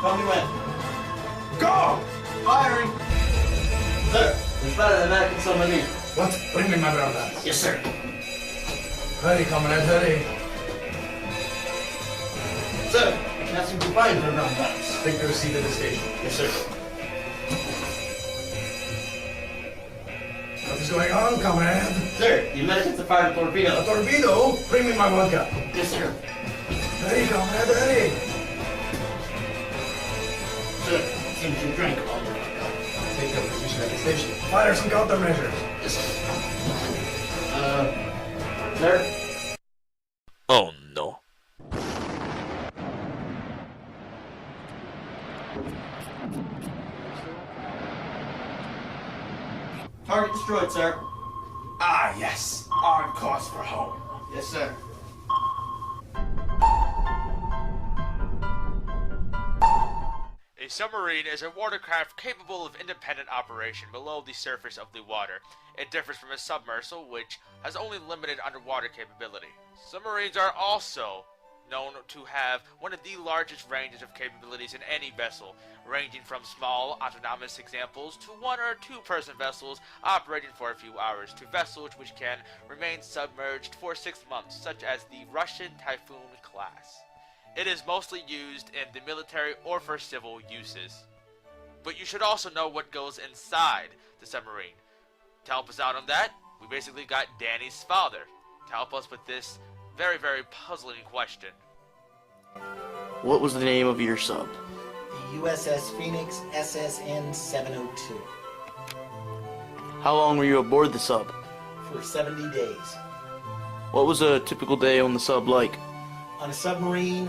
Tell me when. Go! Firing! Sir, we're better than that in Submarine. What? Bring me my brown guns. Yes, sir. Hurry, comrade, hurry. Sir, nothing to find for brown guns. Take the receipt at the station. Yes, sir. What is going on, comrade? Sir, you managed to fire a torpedo. A torpedo? Bring me my vodka. Yes, sir. Hurry, comrade, hurry. Sir, it seems you drank all your vodka. Take your position at the station. Fire some countermeasures. Yes, sir. Sir? Oh no. Target destroyed, sir. Ah, yes. On course for home. Yes, sir. A submarine is a watercraft capable of independent operation below the surface of the water. It differs from a submersible, which has only limited underwater capability. Submarines are also known to have one of the largest ranges of capabilities in any vessel, ranging from small autonomous examples to one or two person vessels operating for a few hours to vessels which can remain submerged for 6 months, such as the Russian Typhoon class. It is mostly used in the military or for civil uses. But you should also know what goes inside the submarine. To help us out on that, we basically got Danny's father to help us with this very, very puzzling question. What was the name of your sub? The USS Phoenix SSN 702 How long were you aboard the sub? for 70 days. What was a typical day on the sub like? On a submarine,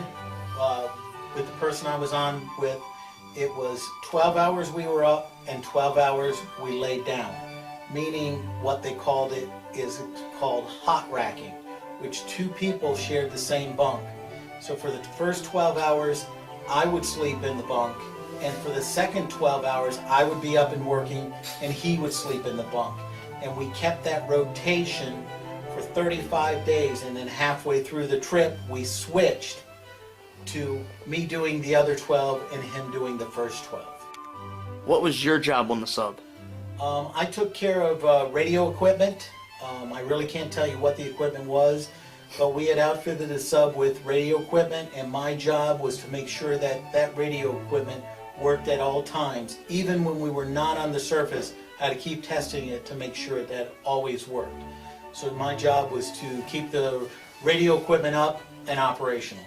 with the person I was on with, it was 12 hours we were up and 12 hours we laid down. Meaning what they called it is called hot racking, which two people shared the same bunk. So for the first 12 hours, I would sleep in the bunk, and for the second 12 hours, I would be up and working, and he would sleep in the bunk. And we kept that rotation for 35 days, and then halfway through the trip, we switched to me doing the other 12 and him doing the first 12. What was your job on the sub? I took care of radio equipment. I really can't tell you what the equipment was, but we had outfitted the sub with radio equipment, and my job was to make sure that that radio equipment worked at all times. Even when we were not on the surface, I had to keep testing it to make sure that it always worked. So my job was to keep the radio equipment up and operational.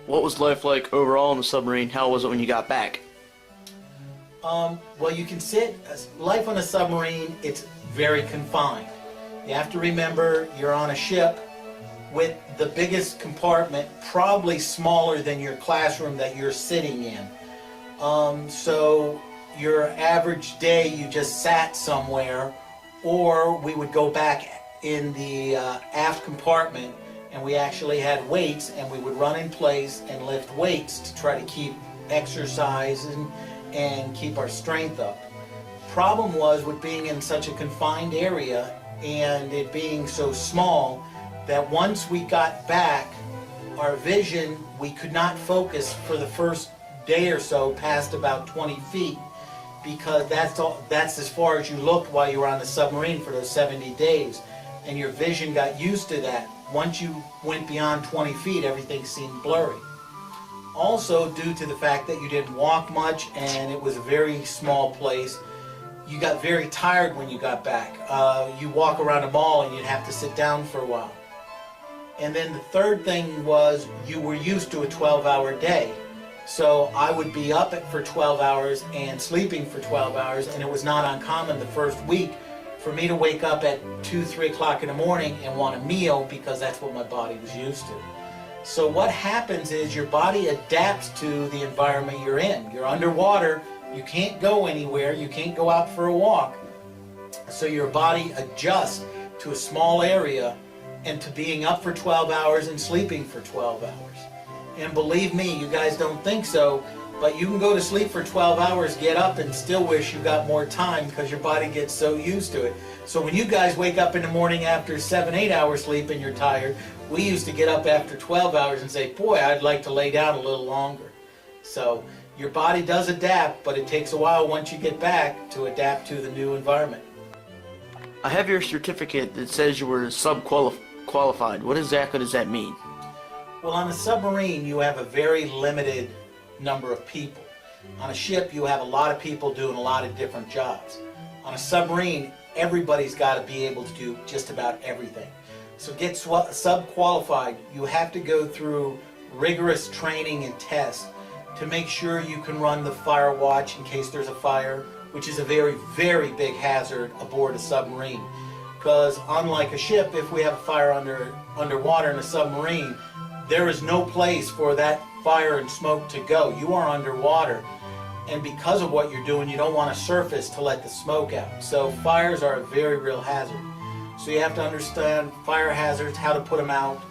What was life like overall on the submarine? How was it when you got back? Well, you can life on a submarine, it's very confined. You have to remember you're on a ship with the biggest compartment, probably smaller than your classroom that you're sitting in. So your average day you just sat somewhere, or we would go back in the aft compartment and we actually had weights, and we would run in place and lift weights to try to keep exercising and keep our strength up. Problem was with being in such a confined area and it being so small that once we got back, our vision, we could not focus for the first day or so past about 20 feet, because that's as far as you looked while you were on the submarine for those 70 days. And your vision got used to that. Once you went beyond 20 feet, everything seemed blurry. Also, due to the fact that you didn't walk much and it was a very small place, you got very tired when you got back. You walk around a mall and you'd have to sit down for a while. And then the third thing was you were used to a 12-hour day. So I would be up for 12 hours and sleeping for 12 hours, and it was not uncommon the first week for me to wake up at 2, 3 o'clock in the morning and want a meal, because that's what my body was used to. So what happens is your body adapts to the environment you're in. You're underwater, you can't go anywhere, you can't go out for a walk. So your body adjusts to a small area and to being up for 12 hours and sleeping for 12 hours. And believe me, you guys don't think so, but you can go to sleep for 12 hours, get up, and still wish you got more time because your body gets so used to it. So when you guys wake up in the morning after 7, 8 hours sleep and you're tired, we used to get up after 12 hours and say, boy, I'd like to lay down a little longer. So your body does adapt, but it takes a while once you get back to adapt to the new environment. I have your certificate that says you were sub-qualified. What exactly does that mean? Well, on a submarine, you have a very limited number of people. On a ship, you have a lot of people doing a lot of different jobs. On a submarine, everybody's got to be able to do just about everything. So to get sub-qualified, you have to go through rigorous training and tests to make sure you can run the fire watch in case there's a fire, which is a very, very big hazard aboard a submarine. Because unlike a ship, if we have a fire underwater in a submarine, there is no place for that fire and smoke to go. You are underwater, and because of what you're doing, you don't want to surface to let the smoke out. So fires are a very real hazard. So you have to understand fire hazards, how to put them out.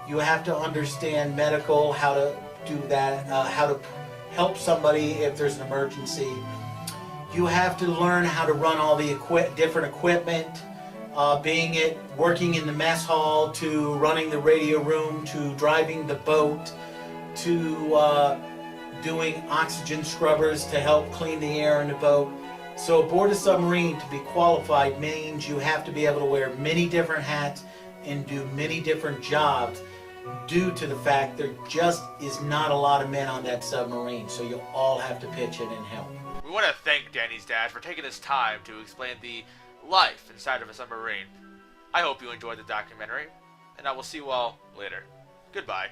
You have to understand medical, how to do that, how to help somebody if there's an emergency. You have to learn how to run all the different equipment, working in the mess hall, to running the radio room, to driving the boat, to doing oxygen scrubbers to help clean the air in the boat. So aboard a submarine, to be qualified means you have to be able to wear many different hats and do many different jobs, due to the fact there just is not a lot of men on that submarine, so you'll all have to pitch in and help. We want to thank Danny's dad for taking his time to explain the life inside of a submarine. I hope you enjoyed the documentary, and I will see you all later. Goodbye.